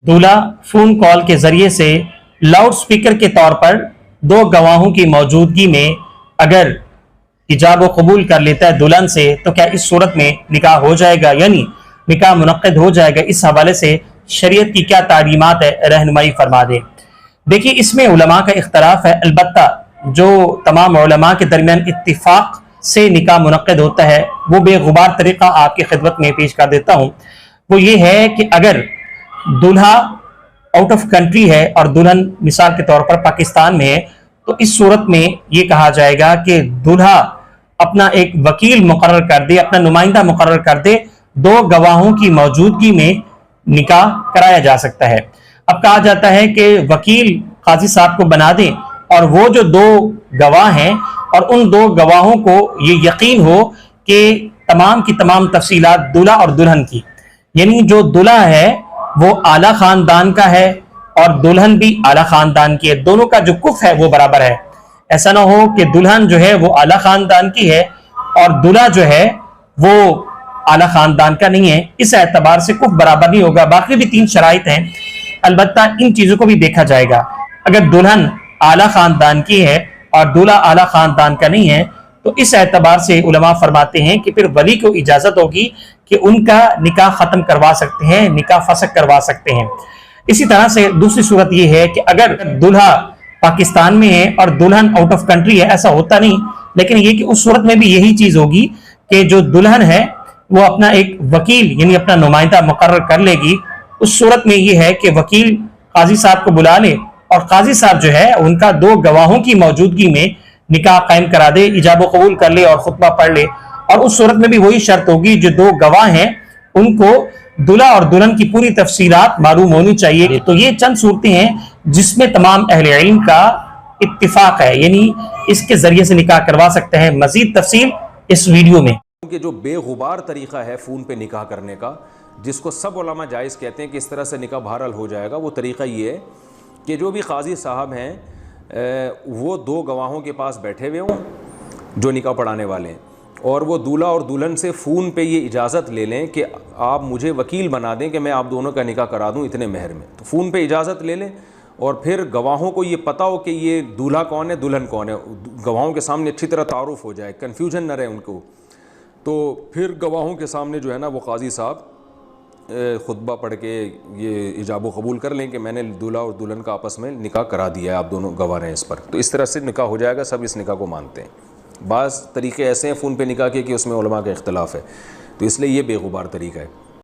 दूल्हा phone call के जरिए से लाउड स्पीकर के तौर पर दो गवाहों की मौजूदगी में अगर इजाब व कबूल कर लेता है दुल्हन से, तो क्या इस सूरत में निकाह हो जाएगा, यानी निकाह मुनक्किद हो जाएगा। इस हवाले से शरीयत की क्या तालीमात है, रहनुमाई फरमा दें। देखिए, इसमें उलमा का इख्तलाफ है। अलबत्ता जो तमाम उलमा के दरमियान इत्तिफाक से निकाह मुनक्किद होता है, वो बेगुबार तरीका आपकी खिदमत में पेश कर देता हूँ। वो ये है कि अगर दूल्हा आउट ऑफ कंट्री है और दुल्हन मिसाल के तौर पर पाकिस्तान में है, तो इस सूरत में ये कहा जाएगा कि दूल्हा अपना एक वकील मुकर्रर कर दे, अपना नुमाइंदा मुकर्रर कर दे, दो गवाहों की मौजूदगी में निकाह कराया जा सकता है। अब कहा जाता है कि वकील काजी साहब को बना दें और वो जो दो गवाह हैं और उन दो गवाहों को ये यकीन हो कि तमाम की तमाम तफसीलात दूल्हा और दुल्हन की, यानी जो दूल्हा है वो आला खानदान का है और दुल्हन भी आला खानदान की है, दोनों का जो कुफ है वो बराबर है। ऐसा ना हो कि दुल्हन जो है वो आला खानदान की है और दूल्हा जो है वो आला खानदान का नहीं है। इस एतबार से कुफ बराबर नहीं होगा। बाकी भी तीन शराइत हैं, अलबत्ता इन चीजों को भी देखा जाएगा। अगर दुल्हन आला खानदान की है और दूल्हा आला खानदान का नहीं है, तो इस एतबार से उलमा फरमाते हैं कि फिर वली को इजाजत होगी कि उनका निकाह खत्म करवा सकते हैं, निकाह फसक करवा सकते हैं। इसी तरह से दूसरी सूरत यह है कि अगर दूल्हा पाकिस्तान में है और दुल्हन आउट ऑफ कंट्री है, ऐसा होता नहीं, लेकिन ये कि उस सूरत में भी यही चीज होगी कि जो दुल्हन है वो अपना एक वकील यानी अपना नुमाइंदा मुकर्रर कर लेगी। उस सूरत में ये है कि वकील काजी साहब को बुला ले और काजी साहब जो है उनका दो गवाहों की मौजूदगी में निकाह कायम करा दे, इजाब कबूल कर ले और खुतबा पढ़ ले। और उस सूरत में भी वही शर्त होगी, जो दो गवाह हैं उनको दूल्हा और दुल्हन की पूरी तफसीलात मालूम होनी चाहिए। तो ये चंद सूरतें हैं जिसमें तमाम अहले इल्म का इत्तिफाक है, यानी इसके जरिए से निकाह करवा सकते हैं। मजीद तफसील इस वीडियो में। कि जो बेगुबार तरीका है फ़ोन पे निकाह करने का, जिसको सब उलमा जायज़ कहते हैं कि इस तरह से निकाह बहरहाल हो जाएगा, वो तरीका ये है कि जो भी काजी साहब हैं वो दो गवाहों के पास बैठे हुए हों जो निकाह पढ़ाने वाले हैं, और वो दूल्हा और दुल्हन से फ़ोन पे ये इजाज़त ले लें कि आप मुझे वकील बना दें कि मैं आप दोनों का निकाह करा दूं इतने महर में। तो फ़ोन पे इजाज़त ले लें और फिर गवाहों को ये पता हो कि ये दूल्हा कौन है दुल्हन कौन है, गवाहों के सामने अच्छी तरह तारुफ हो जाए, कन्फ्यूजन न रहे उनको। तो फिर गवाहों के सामने जो है ना वो काजी साहब खुतबा पढ़ के ये इजाब कबूल कर लें कि मैंने दूल्हा और दुल्हन का आपस में निकाह करा दिया है, आप दोनों गवाह हैं इस पर। तो इस तरह से निकाह हो जाएगा, सब इस निकाह को मानते हैं। बाज़ तरीके ऐसे हैं फ़ोन पे निकाह के कि उसमें उलमा का इख्तलाफ है, तो इसलिए ये बेगुबार तरीका है।